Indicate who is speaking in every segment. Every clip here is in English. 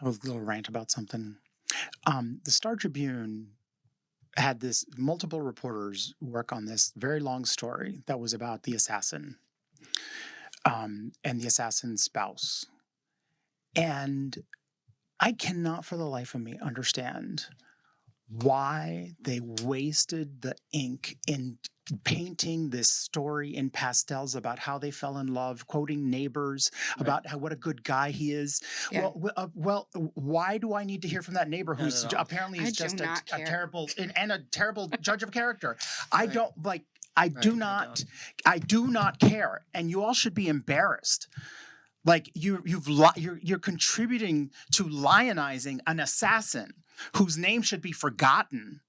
Speaker 1: a little rant about something. The Star Tribune had this multiple reporters work on this very long story that was about the assassin and the assassin's spouse. And I cannot for the life of me understand why they wasted the ink in painting this story in pastels about how they fell in love, quoting Neighbors about what a good guy he is.
Speaker 2: Yeah.
Speaker 1: Well, why do I need to hear from that neighbor who's apparently is just a terrible and a terrible judge of character? I don't like. I do not care, and you all should be embarrassed. Like you're contributing to lionizing an assassin whose name should be forgotten.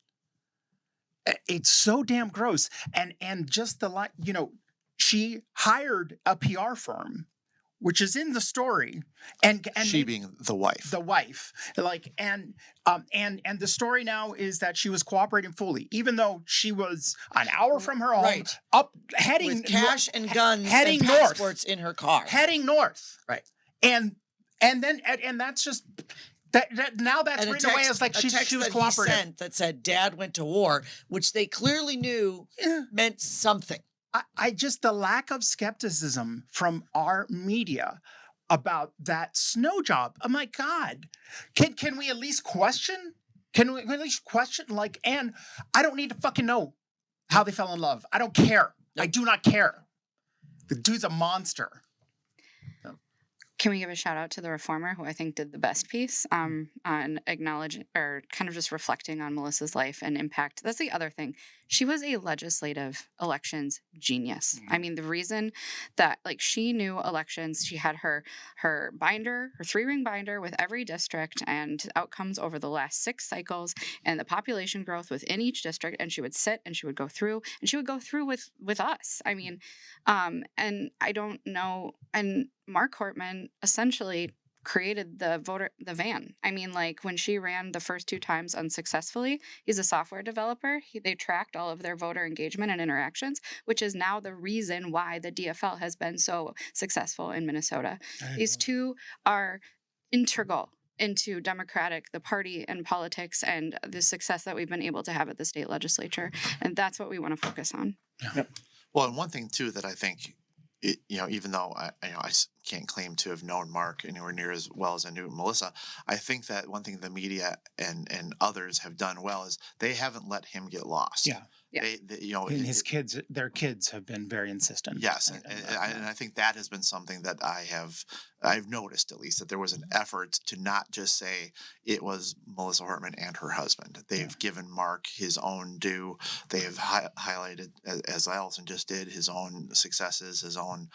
Speaker 1: It's so damn gross. And just she hired a PR firm, which is in the story, and
Speaker 3: she being the wife.
Speaker 1: And the story now is that she was cooperating fully, even though she was an hour from her home, heading
Speaker 4: with cash and guns,
Speaker 1: heading
Speaker 4: and passports in her car,
Speaker 1: heading north.
Speaker 4: Right.
Speaker 1: And that's just. That's written away as like she was cooperative.
Speaker 4: That said, Dad went to war, which they clearly knew meant something.
Speaker 1: I just, the lack of skepticism from our media about that snow job. Oh my God. Can we at least question? Can we at least question? And I don't need to fucking know how they fell in love. I don't care. Nope. I do not care. The dude's a monster.
Speaker 2: Can we give a shout out to the Reformer, who I think did the best piece on acknowledging or kind of just reflecting on Melissa's life and impact? That's the other thing. She was a legislative elections genius. I mean, the reason that she knew elections, she had her binder, her 3-ring binder with every district and outcomes over the last 6 cycles and the population growth within each district. And she would sit and she would go through with us. I mean, and I don't know. And Mark Hortman essentially created the van. I mean, when she ran the first 2 times unsuccessfully, he's a software developer. They tracked all of their voter engagement and interactions, which is now the reason why the DFL has been so successful in Minnesota. These 2 are integral into the party and politics and the success that we've been able to have at the state legislature. And that's what we want to focus on.
Speaker 3: Yep. Well, and one thing too that I think, even though I can't claim to have known Mark anywhere near as well as I knew Melissa, I think that one thing the media and others have done well is they haven't let him get lost.
Speaker 1: Yeah. And their kids have been very insistent.
Speaker 3: Yes, and I think that has been something that I've noticed, at least, that there was an effort to not just say it was Melissa Hortman and her husband. They've given Mark his own due. They have highlighted, as Allison just did, his own successes, his own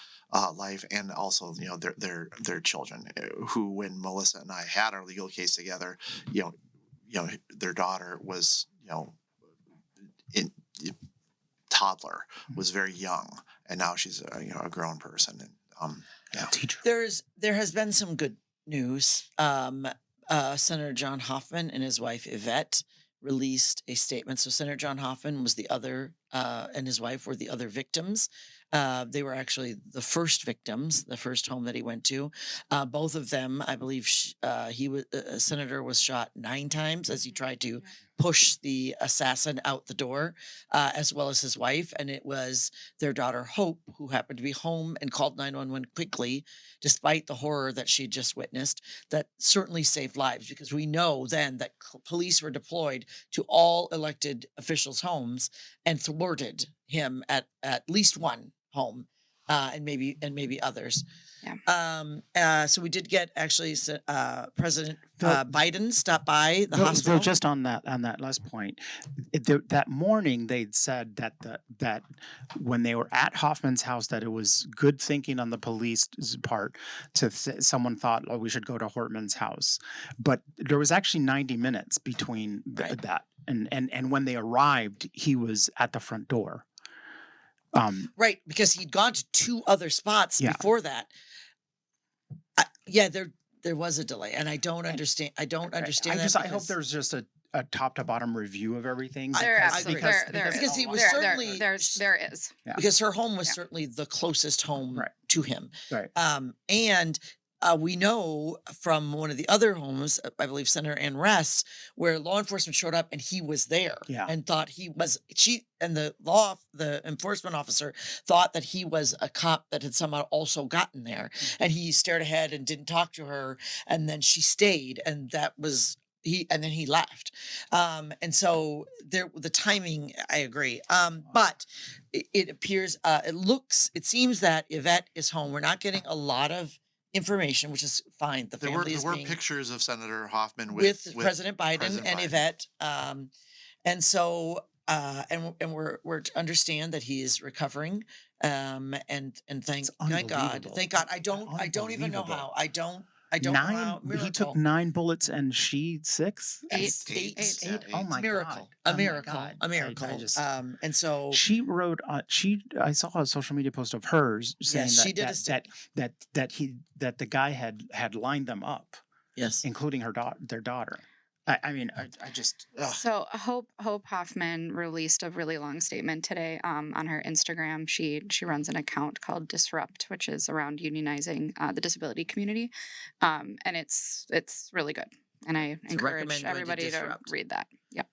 Speaker 3: life, and also their children. Who, when Melissa and I had our legal case together, their daughter was toddler, was very young, and now she's a grown person and
Speaker 1: teacher.
Speaker 4: There has been some good news. Senator John Hoffman and his wife Yvette released a statement. So Senator John Hoffman was the other, and his wife were the other victims. They were actually the first victims, the first home that he went to. Both of them, I believe, Senator was shot 9 times as he tried to push the assassin out the door, as well as his wife. And it was their daughter, Hope, who happened to be home and called 911 quickly, despite the horror that she had just witnessed, that certainly saved lives, because we know then that police were deployed to all elected officials' homes and thwarted him at least one home, and maybe others. Yeah. So we did get actually President Biden stopped by the hospital.
Speaker 1: Just on that last point, that morning they'd said that when they were at Hoffman's house, that it was good thinking on the police's part someone thought, oh, we should go to Hortman's house, but there was actually 90 minutes between that and when they arrived, he was at the front door.
Speaker 4: Right, because he'd gone to 2 other spots before that. There was a delay, and I don't understand. I
Speaker 1: hope there's just a top to bottom review of everything.
Speaker 4: Because he was certainly
Speaker 2: there is
Speaker 4: because her home was certainly the closest home to him.
Speaker 1: Right.
Speaker 4: And we know from one of the other homes, I believe Center and Rest, where law enforcement showed up and he was there and thought he was, the enforcement officer thought that he was a cop that had somehow also gotten there. And he stared ahead and didn't talk to her. And then she stayed, and that was, and then he left. And so the timing, I agree. But it appears, it seems that Yvette is home. We're not getting a lot of information, which is fine. The family
Speaker 3: there were pictures of Senator Hoffman
Speaker 4: with President Biden and Yvette. And so, and we're to understand that he is recovering. And thank God. I don't even know how. I don't know how.
Speaker 1: He took 9 bullets and she 6.
Speaker 2: Eight.
Speaker 1: Oh my
Speaker 4: miracle.
Speaker 1: God.
Speaker 4: A miracle. A miracle. And so
Speaker 1: she wrote. I saw a social media post of hers saying that the guy had lined them up.
Speaker 4: Yes,
Speaker 1: including their daughter. I just. Ugh.
Speaker 2: So Hope Hoffman released a really long statement today on her Instagram. She runs an account called Disrupt, which is around unionizing the disability community, and it's really good. And I encourage everybody to read that. Yep.